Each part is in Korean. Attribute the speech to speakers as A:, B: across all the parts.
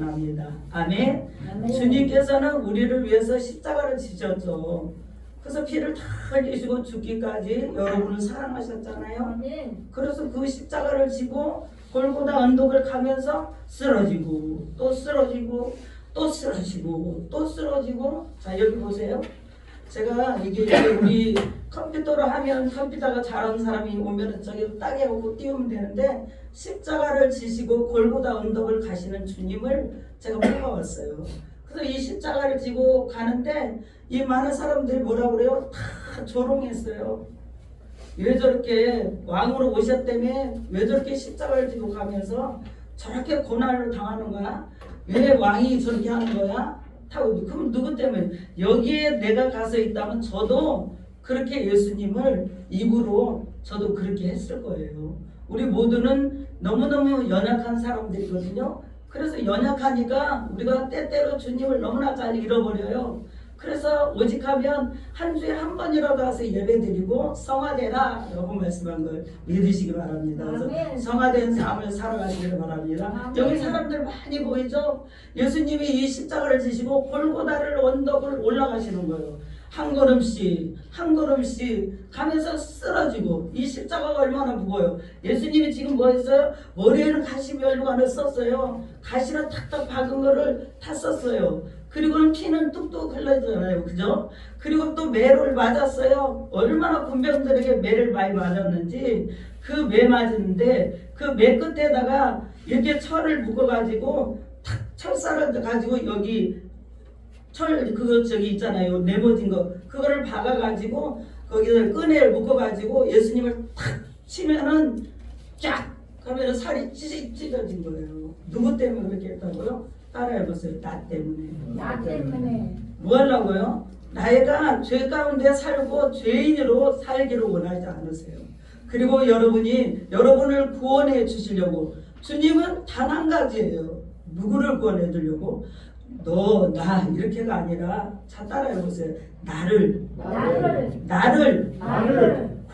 A: 합니다. 아멘.
B: 아멘.
A: 주님께서는 우리를 위해서 십자가를 지셨죠. 그래서 피를 다 흘리시고 죽기까지 여러분을 사랑하셨잖아요.
B: 아멘.
A: 그래서 그 십자가를 지고 골고다 언덕을 가면서 쓰러지고 또 쓰러지고 또 쓰러지고 또 쓰러지고. 자, 여기 보세요. 제가 이게 우리 컴퓨터로 하면 컴퓨터가 잘하는 사람이 오면 저기 땅에 오고 띄우면 되는데, 십자가를 지시고 골고다 언덕을 가시는 주님을 제가 뽑아왔어요. 그래서 이 십자가를 지고 가는데 이 많은 사람들이 뭐라 그래요? 다 조롱했어요. 왜 저렇게 왕으로 오셨다며 왜 저렇게 십자가를 지고 가면서 저렇게 고난을 당하는 거야? 왜 왕이 저렇게 하는 거야? 그럼 누구 때문에? 여기에 내가 가서 있다면 저도 그렇게 예수님을 입으로 저도 그렇게 했을 거예요. 우리 모두는 너무너무 연약한 사람들이거든요. 그래서 연약하니까 우리가 때때로 주님을 너무나 잘 잃어버려요. 그래서 오직하면 한 주에 한 번이라도 와서 예배드리고 성화되라 라고 말씀한 걸 믿으시기 바랍니다. 그래서
B: 아멘.
A: 성화된 삶을 살아가시길 바랍니다.
B: 아멘.
A: 여기 사람들 많이 보이죠? 예수님이 이 십자가를 지시고 골고다를 언덕을 올라가시는 거예요. 한 걸음씩 한 걸음씩 가면서 쓰러지고. 이 십자가가 얼마나 무거워요. 예수님이 지금 뭐 했어요? 머리에는 가시면류관을 썼어요. 가시로 탁탁 박은 거를 다 썼어요. 그리고는 피는 뚝뚝 흘러잖아요. 그죠? 그리고 또 매를 맞았어요. 얼마나 군병들에게 매를 많이 맞았는지. 그 매 맞았는데 그 매 끝에다가 이렇게 철을 묶어가지고 탁 철사를 가지고 여기 그거 저기 있잖아요. 네모진 거. 그거를 박아가지고 거기서 끈을 묶어가지고 예수님을 탁 치면은 쫙 하면은 살이 찢어진 거예요. 누구 때문에 그렇게 했다고요? 따라해보세요. 나 때문에.
B: 나 때문에.
A: 뭐 하려고요? 나이가 죄 가운데 살고 죄인으로 살기를 원하지 않으세요. 그리고 여러분을 구원해 주시려고. 주님은 단 한 가지예요. 누구를 구원해 주려고? 너, 나 이렇게가 아니라, 자, 따라해보세요. 나를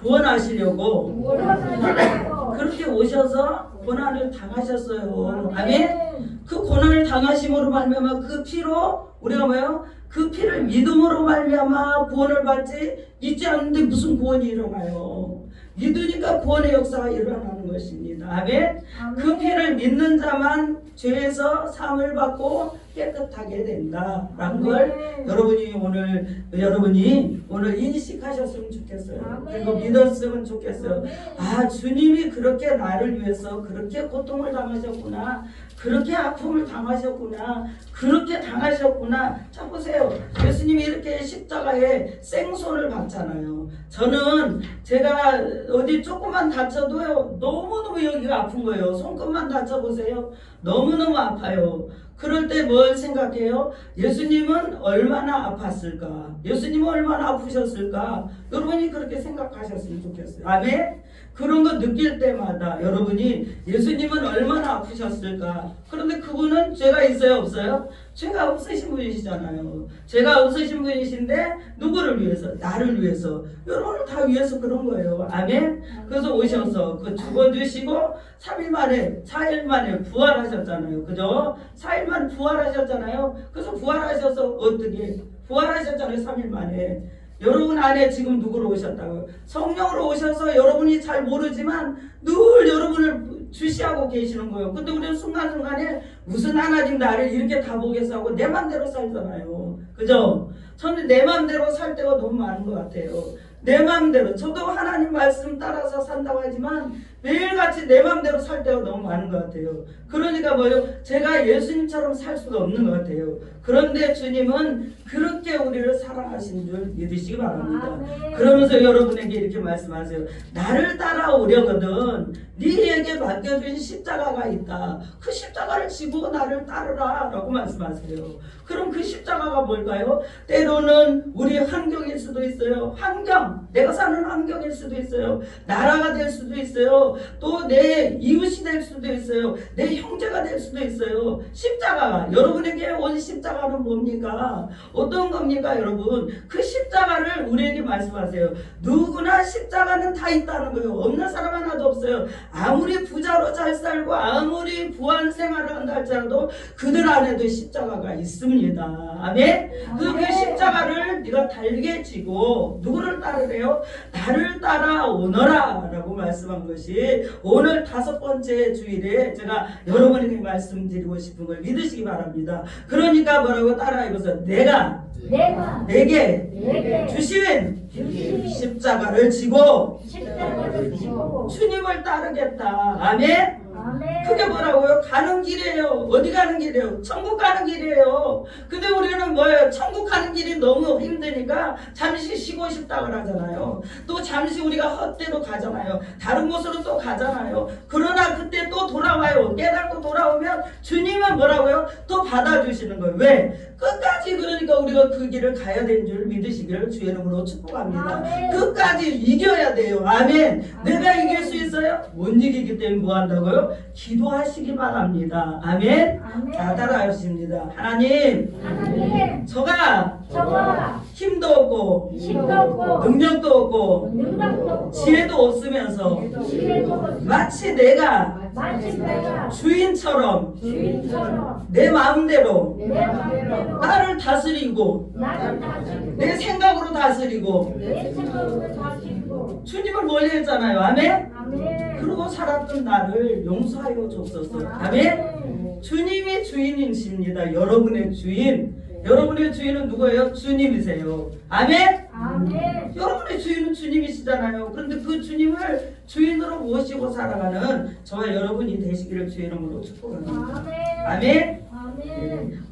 A: 구원하시려고
B: 구원하시려고
A: 그렇게 오셔서 고난을 당하셨어요. 아멘. 그 고난을 당하심으로 말미암아 그 피로 우리가 뭐예요? 그 피를 믿음으로 말미암아 구원을 받지, 믿지 않는데 무슨 구원이 일어나요? 믿으니까 구원의 역사가 일어나는 것입니다. 아멘. 그 피를 믿는 자만 죄에서 사함을 받고 깨끗하게 된다라는 걸 여러분이 오늘 인식하셨으면 좋겠어요.
B: 아멘.
A: 그리고 믿었으면 좋겠어요.
B: 아멘.
A: 아, 주님이 그렇게 나를 위해서 그렇게 고통을 당하셨구나, 그렇게 아픔을 당하셨구나, 그렇게 당하셨구나. 자, 보세요. 예수님이 이렇게 십자가에 생손을 박잖아요. 저는 제가 어디 조금만 다쳐도요, 너무너무 여기가 아픈 거예요. 손끝만 다쳐보세요. 너무너무 아파요. 그럴 때 뭘 생각해요? 예수님은 얼마나 아팠을까? 예수님은 얼마나 아프셨을까? 여러분이 그렇게 생각하셨으면 좋겠어요. 아멘? 그런 거 느낄 때마다 여러분이 예수님은 얼마나 아프셨을까? 그런데 그분은 죄가 있어요? 없어요? 죄가 없으신 분이시잖아요. 죄가 없으신 분이신데 누구를 위해서? 나를 위해서. 여러분을 다 위해서 그런 거예요. 아멘? 그래서 오셔서 그 죽어주시고 3일 만에 4일 만에 부활하셨잖아요. 그죠? 4일 만에 부활하셨잖아요. 그래서 부활하셔서 어떻게? 부활하셨잖아요. 3일 만에. 여러분 안에 지금 누구로 오셨다고요? 성령으로 오셔서 여러분이 잘 모르지만 늘 여러분을 주시하고 계시는 거예요. 근데 우리는 순간순간에 무슨 하나님 나를 이렇게 다 보겠어 하고 내 맘대로 살잖아요. 그죠? 저는 내 맘대로 살 때가 너무 많은 것 같아요. 내 맘대로. 저도 하나님 말씀 따라서 산다고 하지만 매일같이 내 맘대로 살 때가 너무 많은 것 같아요. 그러니까 뭐예요? 제가 예수님처럼 살 수가 없는 것 같아요. 그런데 주님은 그렇게 우리를 사랑하신 줄 믿으시기 바랍니다.
B: 아멘.
A: 그러면서 여러분에게 이렇게 말씀하세요. 나를 따라오려거든 네에게 맡겨준 십자가가 있다. 그 십자가를 지고 나를 따르라 라고 말씀하세요. 그럼 그 십자가가 뭘까요? 때로는 우리 환경일 수도 있어요. 환경, 내가 사는 환경일 수도 있어요. 나라가 될 수도 있어요. 있어요. 또 내 이웃이 될 수도 있어요. 내 형제가 될 수도 있어요. 십자가가 여러분에게 온 십자가는 뭡니까? 어떤 겁니까 여러분? 그 십자가를 우리에게 말씀하세요. 누구나 십자가는 다 있다는 거예요. 없는 사람 하나도 없어요. 아무리 부자로 잘 살고 아무리 부한 생활을 한다 할지라도 그들 안에도 십자가가 있습니다. 아멘? 그 십자가를 네가 달게 지고 누구를 따르래요? 나를 따라오너라 라고 말씀한 것이 오늘 5번째 주일에 제가 여러분에게 말씀드리고 싶은 걸 믿으시기 바랍니다. 그러니까 뭐라고 따라해보세요. 내가 내게 주신 십자가를 지고 주님을 따르겠다. 아멘? 그게 뭐라고요? 가는 길이에요. 어디 가는 길이에요? 천국 가는 길이에요. 근데 우리는 뭐예요? 천국 가는 길이 너무 힘드니까 잠시 쉬고 싶다 그러잖아요. 또 잠시 우리가 헛되로 가잖아요. 다른 곳으로 또 가잖아요. 그러나 그때 또 돌아와요. 깨닫고 돌아오면 주님은 뭐라고요? 또 받아주시는 거예요. 왜? 끝까지 그러니까 우리가 그 길을 가야 되는 줄 믿으시기를 주의 이름으로 축복합니다.
B: 아멘.
A: 끝까지 이겨야 돼요. 아멘. 내가 이길 수 있어요? 못 이기기 때문에 뭐 한다고요? 기도하시기 바랍니다. 아멘. 자, 따라하십니다. 하나님, 저가 힘도 없고 능력도 없고 지혜도 없으면서 마치 내가 주인처럼 내 마음대로 나를 다스리고 내 생각으로 다스리고 주님을 멀리했잖아요. 아멘. 그러고 살았던 나를 용서하여 줬소서. 아멘. 주님이 주인이십니다. 여러분의 주인. 여러분의 주인은 누구예요? 주님이세요. 아멘. 여러분의 주인은 주님이시잖아요. 그런데 그 주님을 주인으로 모시고 살아가는 저와 여러분이 되시기를 주의 이름으로 축복합니다. 아멘.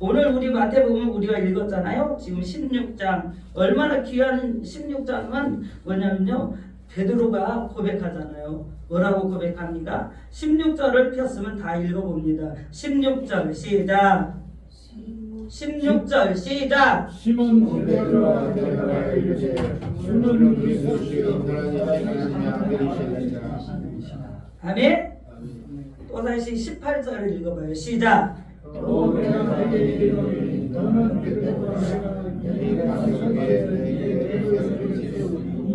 A: 오늘 우리 마태복음 우리가 읽었잖아요. 지금 16장 얼마나 귀한 16장은 뭐냐면요. 베드로가 고백하잖아요. 뭐라고 고백합니까? 16절을 폈으면 다 읽어봅니다. 16절 시작. 16절 시작.
C: 시몬 베드로가 대답하여 이르되 주는 그리스도시요
A: 아멘. 또다시 18절을 읽어봐요. 시작.
C: 또 내가 너에게 이르노니 너는 베드로가 네가 속에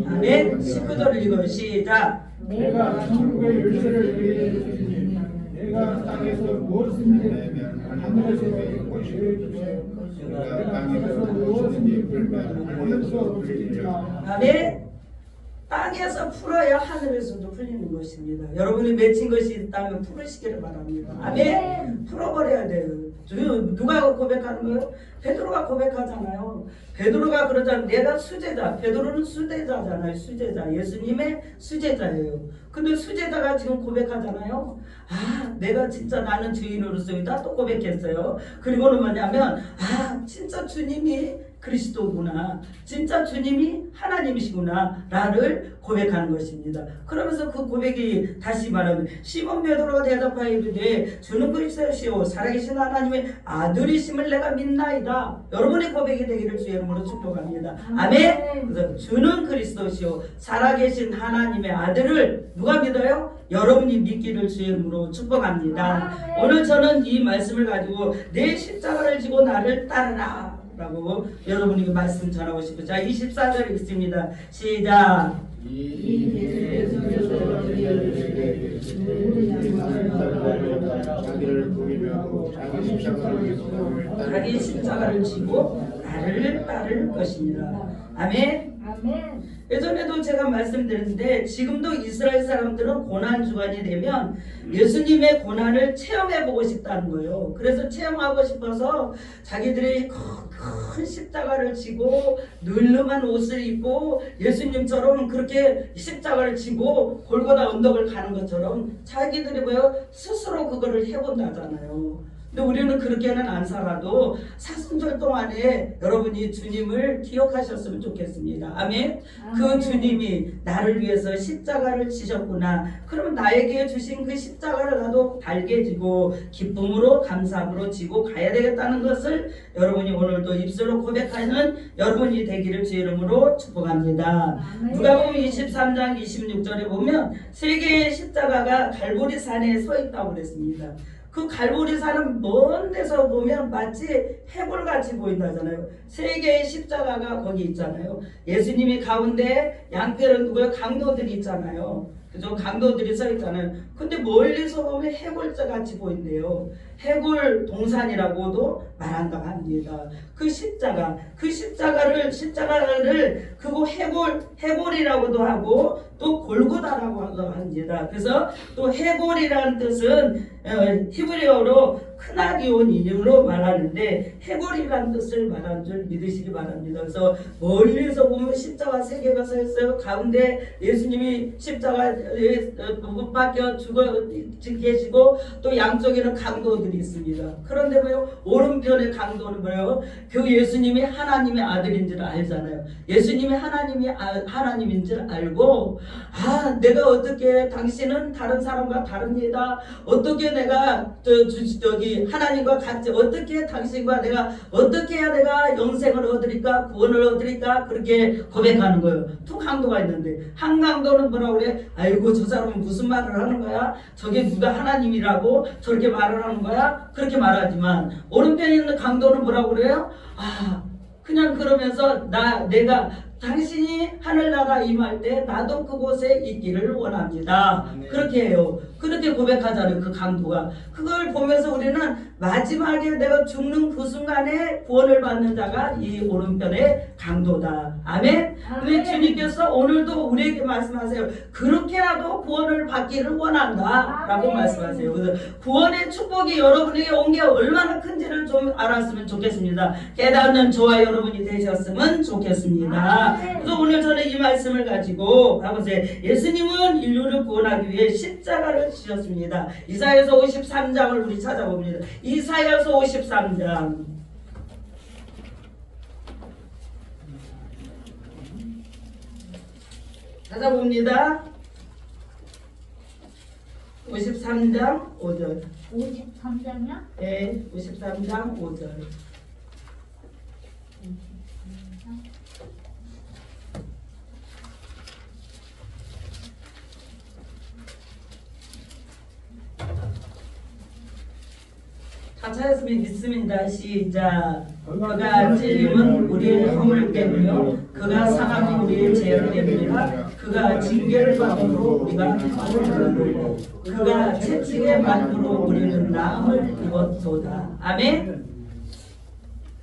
A: 아멘. 19절을 읽어요. 시작.
C: 내가 천국의 열쇠를 너에게 주시니 내가 땅에서 무엇든지 하늘에서 주시되 내가 땅에서 무엇든지 풀면 하늘에서 풀리리라.
A: 아멘. 땅에서 풀어야 하늘에서도 풀리는 것입니다. 여러분이 맺힌 것이 있다면 풀으시기를 바랍니다. 아멘. 풀어버려야 돼요. 누가 고백하는 거예요? 베드로가 고백하잖아요. 베드로가 그러잖아요. 내가 수제자. 베드로는 수제자잖아요. 수제자. 예수님의 수제자예요. 근데 수제자가 지금 고백하잖아요. 아, 내가 진짜 나는 주인으로서이다. 또 고백했어요. 그리고는 뭐냐면 아, 진짜 주님이 그리스도구나. 진짜 주님이 하나님이시구나. 나를 고백하는 것입니다. 그러면서 그 고백이 다시 말하면 시몬 베드로가 대답하여 이르되 주는 그리스도시요 살아계신 하나님의 아들이심을 내가 믿나이다. 여러분의 고백이 되기를 주의 이름으로 축복합니다. 아멘. 그래서 주는 그리스도시요 살아계신 하나님의 아들을 누가 믿어요? 여러분이 믿기를 주의 이름으로 축복합니다. 오늘 저는 이 말씀을 가지고 내 십자가를 지고 나를 따르라 라고 여러분에게 말씀 전하고 싶어요. 자, 24절 읽습니다. 시작. 자기 십자가를 지고 나를 따를 것입니다. 아멘. 예전에도 제가 말씀드렸는데 지금도 이스라엘 사람들은 고난 주간이 되면 예수님의 고난을 체험해보고 싶다는 거예요. 그래서 체험하고 싶어서 자기들이 큰 십자가를 지고 널름한 옷을 입고 예수님처럼 그렇게 십자가를 지고 골고다 언덕을 가는 것처럼 자기들이 뭐요? 스스로 그거를 해본다잖아요. 근데 우리는 그렇게는 안 살아도 사순절 동안에 여러분이 주님을 기억하셨으면 좋겠습니다. 아멘. 그 주님이 나를 위해서 십자가를 지셨구나. 그러면 나에게 주신 그 십자가를 나도 달게 지고 기쁨으로 감사함으로 지고 가야 되겠다는 것을 여러분이 오늘도 입술로 고백하는 여러분이 되기를 주 이름으로 축복합니다. 누가복음 23장 26절에 보면 세 개의 십자가가 갈보리 산에 서 있다고 그랬습니다. 그 갈보리 산은 먼 데서 보면 마치 해골같이 보인다잖아요. 세 개의 십자가가 거기 있잖아요. 예수님이 가운데 양편은 누구요? 강도들이 있잖아요. 그죠? 강도들이 서 있잖아요. 근데 멀리서 보면 해골자 같이 보인대요. 해골 동산이라고도 말한다고 합니다. 그 십자가를 그거 해골이라고도 하고 또 골고다라고 합니다. 그래서 또 해골이라는 뜻은 히브리어로 크나기온이로 말하는데 해골이라는 뜻을 말하는 줄 믿으시기 바랍니다. 그래서 멀리서 보면 십자가 세 개가 서 있어요. 가운데 예수님이 십자가 못 박혀 죽어 계시고 또 양쪽에는 강도들이 있습니다. 그런데 뭐요? 오른편의 강도는 뭐예요? 그 예수님이 하나님의 아들인 줄 알잖아요. 예수님이 하나님인 줄 알고 내가 어떻게 당신은 다른 사람과 다릅니다. 어떻게 내가 하나님과 같이 어떻게 당신과 내가 어떻게 해야 내가 영생을 얻으리까 구원을 얻으리까 그렇게 고백하는 거예요. 두 강도가 있는데 한 강도는 뭐라고 그래? 아이고 저 사람은 무슨 말을 하는 거야? 저게 누가 하나님이라고 저렇게 말을 하는 거야? 그렇게 말하지만 오른편에 있는 강도는 뭐라고 그래요? 그냥 그러면서 내가 당신이 하늘나라 임할 때 나도 그곳에 있기를 원합니다. 그렇게 해요. 그렇게 고백하잖아요. 그 강도가. 그걸 보면서 우리는 마지막에 내가 죽는 그 순간에 구원을 받는 자가 이 오른편의 강도다. 아멘. 근데 주님께서 오늘도 우리에게 말씀하세요. 그렇게라도 구원을 받기를 원한다 라고 말씀하세요. 그래서 구원의 축복이 여러분에게 온 게 얼마나 큰지를 좀 알았으면 좋겠습니다. 깨닫는 저와 여러분이 되셨으면 좋겠습니다. 그래서 오늘 저는 이 말씀을 가지고 봐보세요. 예수님은 인류를 구원하기 위해 십자가를 지셨습니다. 이사야서 53장을 우리 찾아봅니다. 이사야서 53장 찾아봅니다. 53장 5절.
B: 53장이야?
A: 네, 53장 5절. 다 찾았으면 믿습니다. 시작. 그가 찔림은 우리의 허물 때문이요 그가 상함이 우리의 죄악 때문이라. 그가 징계를 받음으로 우리가 평안을 누리고 그가 채찍에 맞음으로 우리는 나음을 입었도다. 아멘.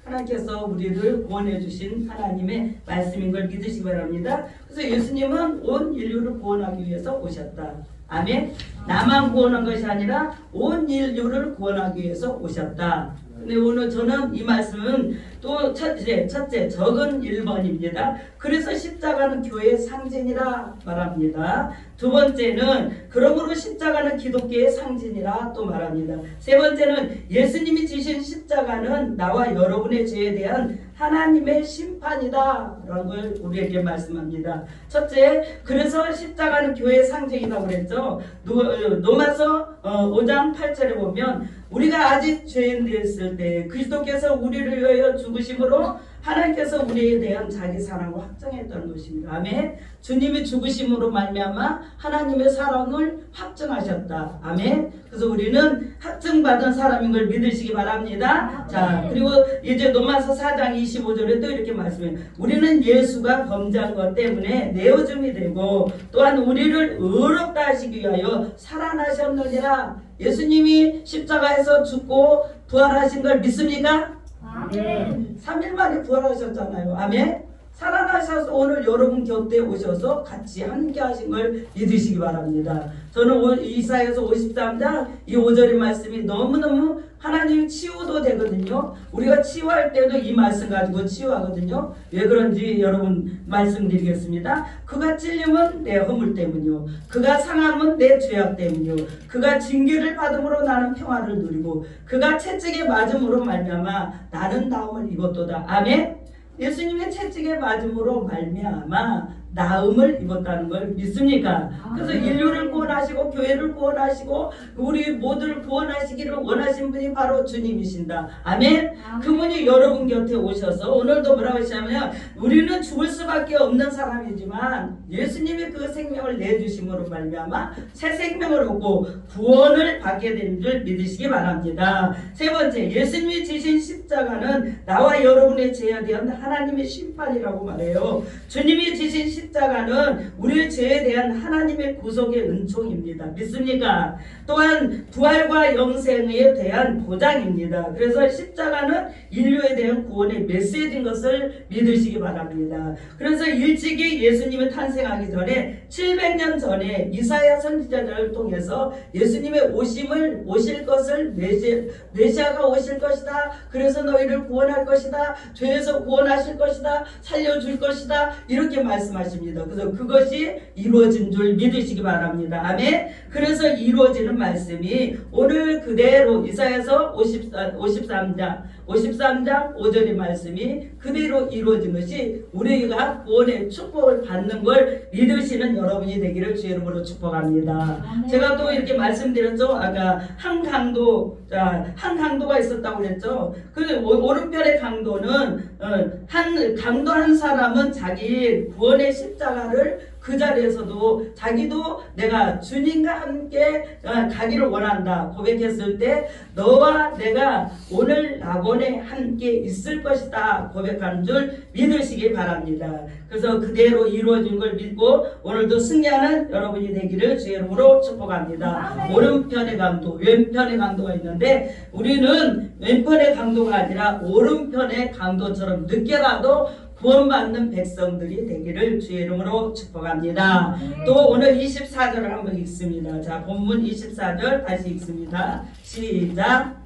A: 하나님께서 우리를 구원해 주신 하나님의 말씀인 걸 믿으시기 바랍니다. 그래서 예수님은 온 인류를 구원하기 위해서 오셨다. 아멘. 나만 구원한 것이 아니라 온 인류를 구원하기 위해서 오셨다. 근데 오늘 저는 이 말씀은 또 첫째 적은 1번입니다. 그래서 십자가는 교회의 상징이라 말합니다. 두 번째는 그러므로 십자가는 기독교의 상징이라 또 말합니다. 세 번째는 예수님이 지신 십자가는 나와 여러분의 죄에 대한 하나님의 심판이다 라는 걸 우리에게 말씀합니다. 첫째, 그래서 십자가는 교회의 상징이라고 그랬죠. 로마서 5장 8절에 보면 우리가 아직 죄인 되었을 때 그리스도께서 우리를 위하여 죽으심으로 하나님께서 우리에 대한 자기 사랑을 확정했다는 것입니다. 아멘. 주님이 죽으심으로 말미암아 하나님의 사랑을 확정하셨다. 아멘. 그래서 우리는 확정받은 사람인 걸 믿으시기 바랍니다. 자, 그리고 이제 로마서 4장 25절에 또 이렇게 말씀해요. 우리는 예수가 범죄한 것 때문에 내어줌이 되고 또한 우리를 의롭다 하시기 위하여 살아나셨느니라. 예수님이 십자가에서 죽고 부활하신 걸 믿습니까?
B: 아멘.
A: 3일 만에 부활하셨잖아요. 아멘. 살아나셔서 오늘 여러분 곁에 오셔서 같이 함께 하신 걸 믿으시기 바랍니다. 저는 이사야서 53장 이 5절의 말씀이 너무너무 하나님 치유도 되거든요. 우리가 치유할 때도 이 말씀 가지고 치유하거든요. 왜 그런지 여러분 말씀드리겠습니다. 그가 찔림은 내 허물 때문이요, 그가 상함은 내 죄악 때문이요, 그가 징계를 받음으로 나는 평화를 누리고 그가 채찍에 맞음으로 말미암아 나는 나음을 입었도다. 아멘. 예수님의 채찍에 맞음으로 말미암아 나음을 입었다는 걸 믿습니까? 그래서 인류를 구원하시고 교회를 구원하시고 우리 모두를 구원하시기를 원하신 분이 바로 주님이신다. 아멘. 그분이 여러분 곁에 오셔서 오늘도 뭐라고 하시냐면 우리는 죽을 수밖에 없는 사람이지만 예수님이 그 생명을 내주심으로 말미암아 새 생명을 얻고 구원을 받게 된 줄 믿으시기 바랍니다. 세 번째, 예수님이 지신 십자가는 나와 여러분의 죄에 대한 하나님의 심판이라고 말해요. 주님이 지신 십자가는 우리의 죄에 대한 하나님의 구속의 은총입니다. 믿습니까? 또한 부활과 영생에 대한 보장입니다. 그래서 십자가는 인류에 대한 구원의 메시지인 것을 믿으시기 바랍니다. 그래서 일찍이 예수님이 탄생하기 전에 700년 전에 이사야 선지자를 통해서 예수님의 오실 것을 메시아가 오실 것이다. 그래서 너희를 구원할 것이다. 죄에서 구원하실 것이다. 살려줄 것이다. 이렇게 말씀하십니다. 그래서 그것이 이루어진 줄 믿으시기 바랍니다. 아멘. 그래서 이루어지는 말씀이 오늘 그대로 이사야서 53장 5절의 말씀이 그대로 이루어진 것이 우리가 구원의 축복을 받는 걸 믿으시는 여러분이 되기를 주의 이름으로 축복합니다. 제가 또 이렇게 말씀드렸죠. 아까 한 강도가 있었다고 그랬죠. 그 오른편의 강도는 강도 한 사람은 자기 구원의 십자가를 그 자리에서도 자기도 내가 주님과 함께 가기를 원한다 고백했을 때 너와 내가 오늘 낙원에 함께 있을 것이다 고백하는 줄 믿으시기 바랍니다. 그래서 그대로 이루어진 걸 믿고 오늘도 승리하는 여러분이 되기를 주의 이름으로 축복합니다. 오른편의 강도, 왼편의 강도가 있는데 우리는 왼편의 강도가 아니라 오른편의 강도처럼 늦게라도 구원받는 백성들이 되기를 주의 이름으로 축복합니다. 또 오늘 24절을 한번 읽습니다. 자, 본문 24절 다시 읽습니다. 시작.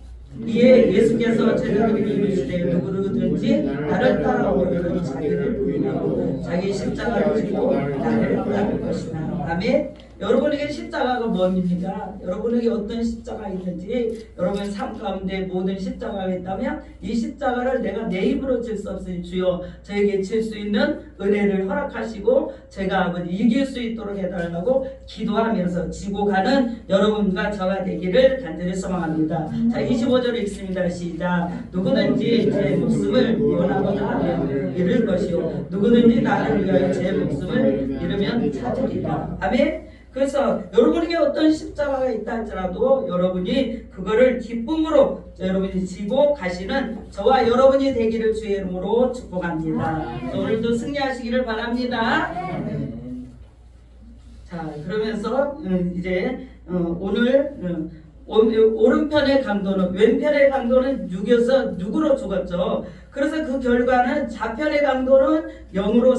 A: 이에 예수께서 제자들에게 이르시되 누구든지 나를 따라오려면 자기를 부인하고 자기 십자가를 지고 나를 따를 것이다. 아멘. 여러분에게 십자가가 뭡니까? 여러분에게 어떤 십자가 있는지 여러분 삶 가운데 모든 십자가가 있다면 이 십자가를 내가 내 입으로 질 수 없으니 주여 저에게 질 수 있는 은혜를 허락하시고 제가 아버지 이길 수 있도록 해달라고 기도하면서 지고 가는 여러분과 저가 되기를 간절히 소망합니다. 자, 25절 읽습니다. 시작. 누구든지 제 목숨을 원하거나 하면 잃을 것이요 누구든지 나를 위하여 제 목숨을 잃으면 찾으리라. 아멘. 그래서 여러분에게 어떤 십자가가 있다 할지라도 여러분이 그거를 기쁨으로 여러분이 지고 가시는 저와 여러분이 되기를 주의 이름으로 축복합니다. 오늘도 승리하시기를 바랍니다. 자, 그러면서 이제 오늘 오른편의 강도는 왼편의 강도는 죽여서 육으로 죽었죠. 그래서 그 결과는 좌편의 강도는 영으로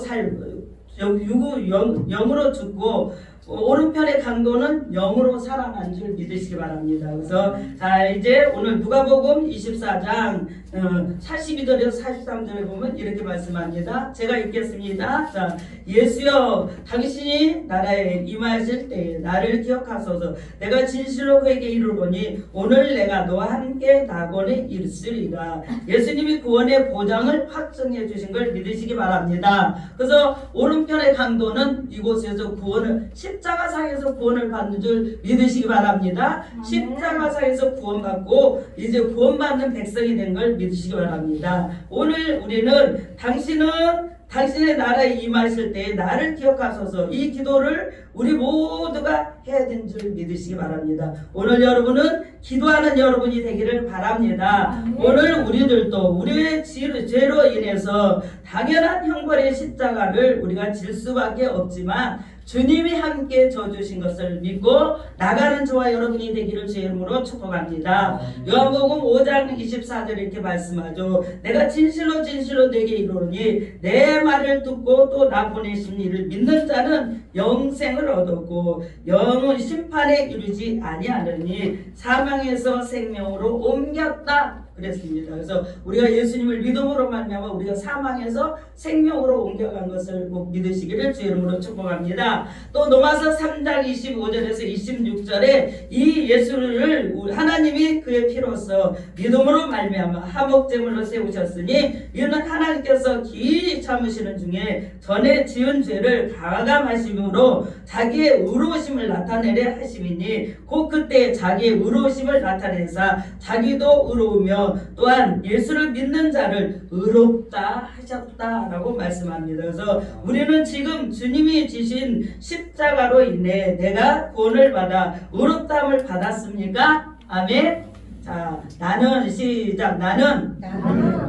A: 영으로 죽고 오른편의 강도는 영으로 살아난 줄 믿으시기 바랍니다. 그래서 자, 이제 오늘 누가복음 24장 42절에서 43절에 보면 이렇게 말씀합니다. 제가 읽겠습니다. 자, 예수여 당신이 나라에 임하실 때에 나를 기억하소서. 내가 진실로 그에게 이르노니 오늘 내가 너와 함께 낙원에 있으리라. 예수님이 구원의 보장을 확증해 주신 걸 믿으시기 바랍니다. 그래서 오른편의 강도는 이곳에서 구원을 십자가상에서 구원을 받는 줄 믿으시기 바랍니다. 십자가상에서 구원받고 이제 구원받는 백성이 된 걸 믿으시기 바랍니다. 오늘 우리는 당신의 나라에 임하실 때에 나를 기억하소서. 이 기도를 우리 모두가 해야 되는 줄 믿으시기 바랍니다. 오늘 여러분은 기도하는 여러분이 되기를 바랍니다. 오늘 우리들도 우리의 죄로 인해서 당연한 형벌의 십자가를 우리가 질 수밖에 없지만 주님이 함께 져주신 것을 믿고 나가는 저와 여러분이 되기를 주의 이름으로 축복합니다. 요한복음 5장 24절에 이렇게 말씀하죠. 내가 진실로 진실로 내게 이르노니 내 말을 듣고 또 나 보내신 이를 믿는 자는 영생을 얻었고 영은 심판에 이르지 아니하느니 사망에서 생명으로 옮겼다 그랬습니다. 그래서 우리가 예수님을 믿음으로 말미암아 우리가 사망에서 생명으로 옮겨간 것을 꼭 믿으시기를 주의 이름으로 축복합니다. 또 로마서 3장 25절에서 26절에 이 예수를 하나님이 그의 피로써 믿음으로 말미암아 화목제물로 세우셨으니 이는 하나님께서 기 참으시는 중에 전에 지은 죄를 가감하심으로 자기의 의로우심을 나타내려 하심이니 곧 그때 자기의 의로우심을 나타내사 자기도 의로우며 또한 예수를 믿는 자를 의롭다 하셨다라고 말씀합니다. 그래서 우리는 지금 주님이 지신 십자가로 인해 내가 구원을 받아 의롭다함을 받았습니까? 아멘. 자, 나는 시작. 나는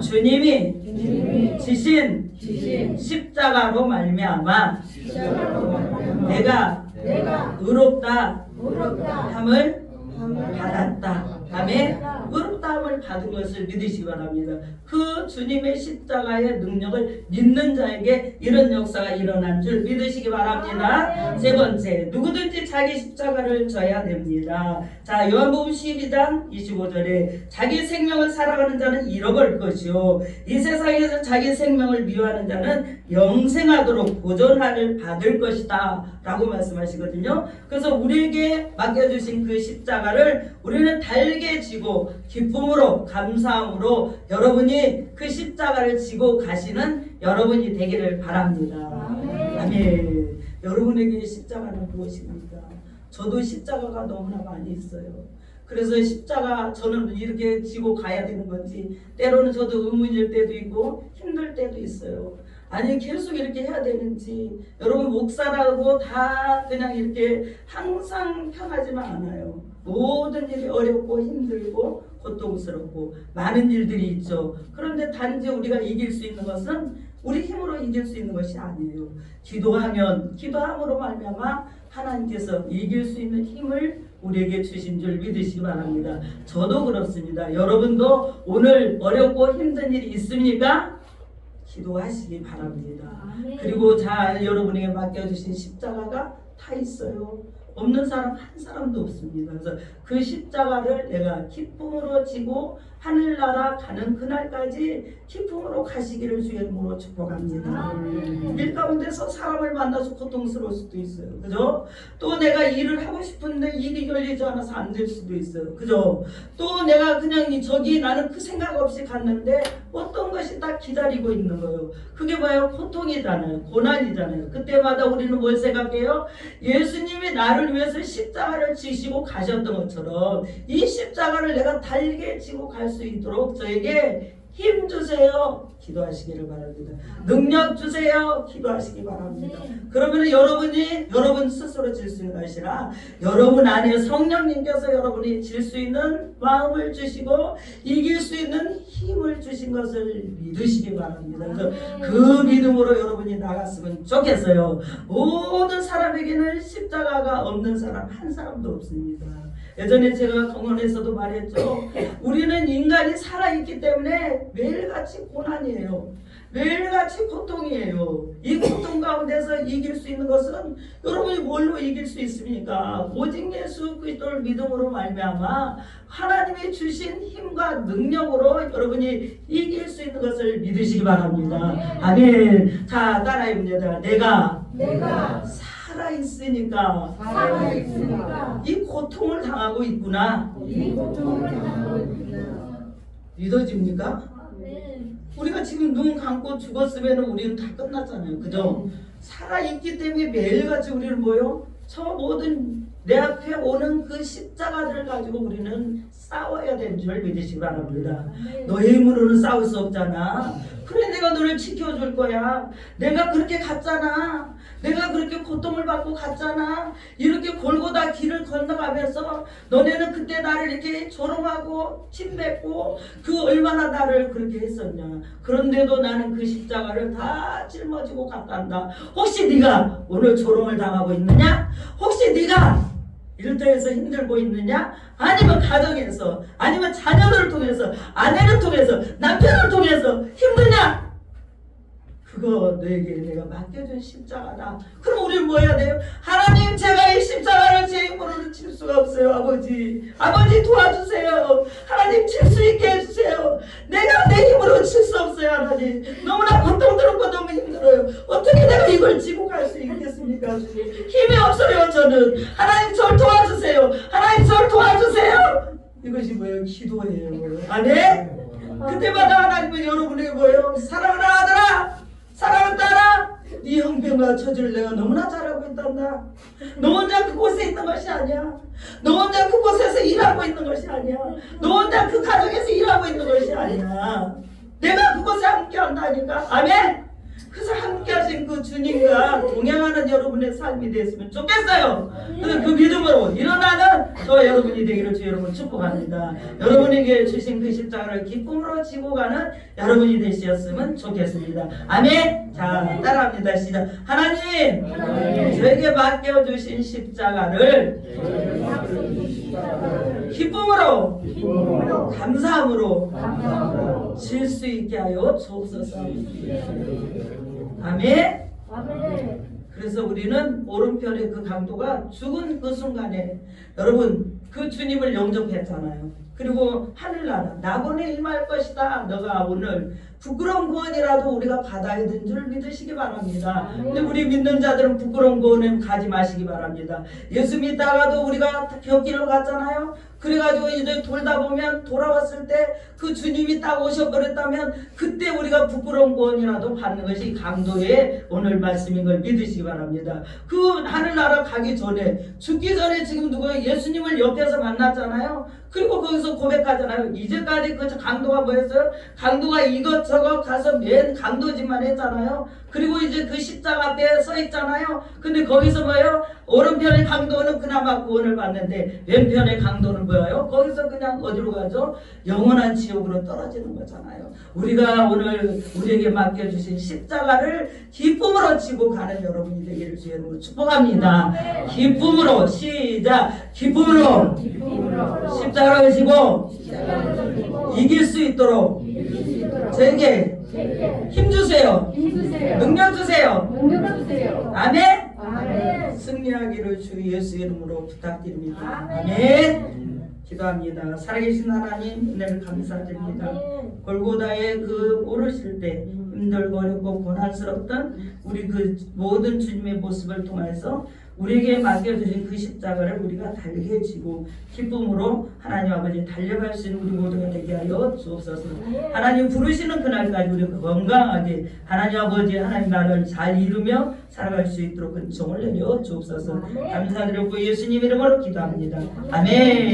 A: 주님이 지신 십자가로 말미암아 내가 의롭다 함을 받았다. 아멘. 의롭다함을 받은 것을 믿으시기 바랍니다. 그 주님의 십자가의 능력을 믿는 자에게 이런 역사가 일어난 줄 믿으시기 바랍니다. 세 번째, 누구든지 자기 십자가를 져야 됩니다. 자, 요한복음 12장 25절에 자기 생명을 살아가는 자는 잃어버릴 것이요 이 세상에서 자기 생명을 미워하는 자는 영생하도록 보존하를 받을 것이다 라고 말씀하시거든요. 그래서 우리에게 맡겨주신 그 십자가를 우리는 달게 지고 기쁨으로 감사함으로 여러분이 그 십자가를 지고 가시는 여러분이 되기를 바랍니다. 아멘. 여러분에게 십자가는 무엇입니까? 저도 십자가가 너무나 많이 있어요. 그래서 십자가 저는 이렇게 지고 가야 되는 건지 때로는 저도 의문일 때도 있고 힘들 때도 있어요. 아니 계속 이렇게 해야 되는지. 여러분 목사라고 다 그냥 이렇게 항상 편하지는 않아요. 모든 일이 어렵고 힘들고 고통스럽고 많은 일들이 있죠. 그런데 단지 우리가 이길 수 있는 것은 우리 힘으로 이길 수 있는 것이 아니에요. 기도함으로 말미암아 하나님께서 이길 수 있는 힘을 우리에게 주신 줄 믿으시기 바랍니다. 저도 그렇습니다. 여러분도 오늘 어렵고 힘든 일이 있습니까? 기도하시기 바랍니다. 그리고 자, 여러분에게 맡겨주신 십자가가 다 있어요. 없는 사람 한 사람도 없습니다. 그래서 그 십자가를 내가 기쁨으로 지고 하늘나라 가는 그날까지 기쁨으로 가시기를 주의 이름으로 축복합니다. 일 가운데서 사람을 만나서 고통스러울 수도 있어요. 그죠? 또 내가 일을 하고 싶은데 일이 열리지 않아서 안 될 수도 있어요. 그죠? 또 내가 그냥 저기 나는 그 생각 없이 갔는데 어떤 것이 딱 기다리고 있는 거예요. 그게 뭐예요? 고통이잖아요. 고난이잖아요. 그때마다 우리는 뭘 생각해요? 예수님이 나를 위해서 십자가를 지시고 가셨던 것처럼 이 십자가를 내가 달게 지고 갈 수 있도록 저에게 힘 주세요. 기도하시기를 바랍니다. 능력 주세요. 기도하시기 바랍니다. 그러면 여러분 스스로 질 수 있는 것이 아니라 여러분 안에 성령님께서 여러분이 질 수 있는 마음을 주시고 이길 수 있는 힘을 주신 것을 믿으시기 바랍니다. 그래서 그 믿음으로 여러분이 나갔으면 좋겠어요. 모든 사람에게는 십자가가 없는 사람 한 사람도 없습니다. 예전에 제가 강원에서도 말했죠. 우리는 인간이 살아있기 때문에 매일같이 고난이에요. 매일같이 고통이에요. 이 고통 가운데서 이길 수 있는 것은 여러분이 뭘로 이길 수 있습니까? 오직 예수 그리스도를 믿음으로 말미암아 하나님이 주신 힘과 능력으로 여러분이 이길 수 있는 것을 믿으시기 바랍니다. 아멘. 자, 따라해봅니다. 내가 살아있으니까 이 고통을 당하고 있구나. 믿어집니까? 우리가 지금 눈 감고 죽었으면 우리는 다 끝났잖아요. 그죠? 살아있기 때문에 매일같이 우리는 뭐요? 저 모든 내 앞에 오는 그 십자가들을 가지고 우리는 싸워야 되는 줄 믿으시기 바랍니다. 너의 힘으로는 싸울 수 없잖아. 그래 내가 너를 지켜줄 거야. 내가 그렇게 갔잖아. 내가 그렇게 고통을 받고 갔잖아. 이렇게 골고다 길을 건너가면서 너네는 그때 나를 이렇게 조롱하고 침뱉고 그 얼마나 나를 그렇게 했었냐. 그런데도 나는 그 십자가를 다 짊어지고 갔단다. 혹시 네가 오늘 조롱을 당하고 있느냐? 혹시 네가 일터에서 힘들고 있느냐? 아니면 가정에서, 아니면 자녀들을 통해서, 아내를 통해서, 남편을 통해서 힘드냐? 그거 너에게 내가 맡겨준 십자가다. 그럼 우리는 뭐 해야 돼요? 하나님, 제가 이 십자가를 제 힘으로는 칠 수가 없어요. 아버지 도와주세요. 하나님, 칠 수 있게 해주세요. 내가 내 힘으로 칠 수 없어요. 하나님, 너무나 고통스럽고 너무 힘들어요. 어떻게 내가 이걸 지고 갈 수 있겠습니까? 힘이 없어요. 저는. 하나님, 저를 도와주세요. 하나님, 저를 도와주세요. 이것이 뭐예요? 기도예요. 아멘? 그때마다 하나님은 여러분에게 뭐예요? 사랑하는 아들아, 사랑하는 딸아, 네 형편과 처지를 내가 너무나 잘 알고 있단다. 너 혼자 그곳에 있는 것이 아니야. 너 혼자 그곳에서 일하고 있는 것이 아니야. 너 혼자 그 가정에서 일하고 있는 것이 아니야. 내가 그곳에 함께 한다니까. 아멘. 그래서 함께 하신 그 주님과 동행하는 여러분의 삶이 됐으면 좋겠어요. 그래서 그 믿음으로 일어나는 저 여러분이 되기를 주 여러분 축복합니다. 여러분에게 주신 그 십자가를 기쁨으로 지고 가는 여러분이 되셨으면 좋겠습니다. 아멘. 자, 따라합니다. 시작. 하나님, 저에게 맡겨주신 십자가를 기쁨으로 감사함으로 질 수 있게 하여 주옵소서. 아멘. 그래서 우리는 오른편의 그 강도가 죽은 그 순간에 여러분 그 주님을 영접했잖아요. 그리고 하늘나라 낙원에 임할 것이다. 너가 오늘 부끄러운 구원이라도 우리가 받아야 되는 줄 믿으시기 바랍니다. 근데 우리 믿는 자들은 부끄러운 구원은 가지 마시기 바랍니다. 예수 믿다가도 우리가 벽길로 갔잖아요. 그래가지고 이제 돌다 보면 돌아왔을 때 그 주님이 딱 오셔버렸다면 그때 우리가 부끄러운 구원이라도 받는 것이 강도의 오늘 말씀인 걸 믿으시기 바랍니다. 그 하늘나라 가기 전에 죽기 전에 지금 누구예요? 예수님을 옆에서 만났잖아요. 그리고 거기서 고백하잖아요. 이제까지 그 강도가 뭐였어요? 강도가 이것저것 가서 맨 강도짓만 했잖아요. 그리고 이제 그 십자가 앞에 서 있잖아요. 근데 거기서 뭐예요? 오른편의 강도는 그나마 구원을 받는데 왼편의 강도는 뭐예요? 거기서 그냥 어디로 가죠? 영원한 지옥으로 떨어지는 거잖아요. 우리가 오늘 우리에게 맡겨주신 십자가를 기쁨으로 지고 가는 여러분이 되기를 주 여러분 축복합니다. 기쁨으로 시작. 기쁨으로 십자가를 지고 이길 수 있도록 저에게 힘주세요. 능력 주세요. 아멘. 승리하기를 주 예수 이름으로 부탁드립니다. 아멘. 기도합니다. 살아계신 하나님 은혜를 감사드립니다. 골고다에 그 오르실 때 힘들고 어렵고 고난스럽던 우리 그 모든 주님의 모습을 통해서 우리에게 맡겨주신 그 십자가를 우리가 달게 지고 기쁨으로 하나님 아버지 달려갈 수 있는 우리 모두가 되게 하여 주옵소서. 하나님 부르시는 그날까지 우리가 건강하게 하나님 아버지 하나님 나라를 잘 이루며 살아갈 수 있도록 은총을 내려 주옵소서. 감사드리고 예수님 이름으로 기도합니다. 아멘.